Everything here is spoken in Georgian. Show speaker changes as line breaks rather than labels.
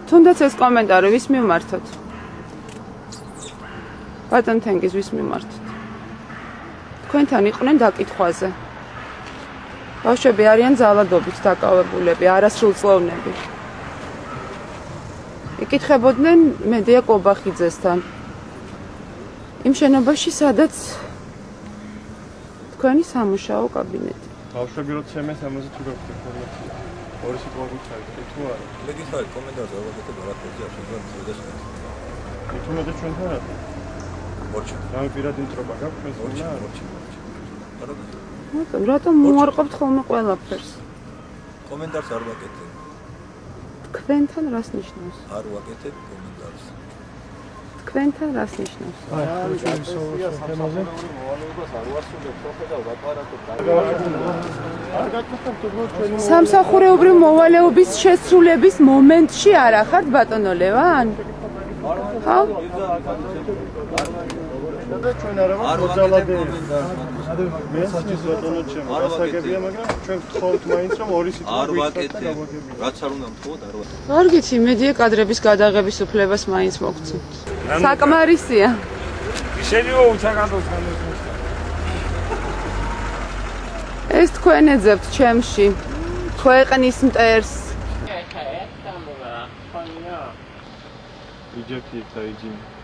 თუნდაც ეს კომენტარი ვის მიმართოთ? ბატონ თენგიზ ვის მიმართოთ? თქვენთან იყვნენ დაკითხვაზე. ბავშვები არიან ძალადობით დაკავებულები, არასრულწლოვნები. იკითხებოდნენ მედია კობახიძესთან. იმ შენობაში, სადაც თქვენი სამუშაო კაბინეტი.
ბავშვები როცა ემეს ამაზე თუ გაქვთ ინფორმაცია. ორი სიტყვა გითხრათ, თუ არა.
მე გითხრათ კომენტარზე ალბათ ბარათოზე ახლა მოდას.
თუმცა ჩვენთან რა?
მორჩა.
რამე პირადი ინტრობა გაქვთ ჩვენს
მორჩა.
რატომ მოარყოფთ ხოლმე ყველაფერს?
კომენტარს არ ვაკეთებ.
თქვენთან რას ნიშნავს?
არ ვაკეთებ კომენტარს.
თქვენთან რას ნიშნავს? სამსახურეობრივი მოვალეობის შესრულების მომენტში არ ახართ ბატონო ლევან? ხო?
ჩვენ არა ვართ მოძალადეები. მე საჩის ბატონო ჩემო, გასაგებია, მაგრამ ჩვენ გთხოვთ მაინც რომ ორი სიტყვა
არ ვაკეთებ. რაც არ უნდა მთხოვოთ, არ ვაკეთებ.
არ გიცი მედია კადრების გადაღების უფლებას მაინც მოგცემთ. საკმარისია.
შეიძლება უცაგადოს განვიხილოთ.
ეს თქვენ ეძებთ ჩემში. ქვეყნის მტერს.
იჯექი ცა იჯინი.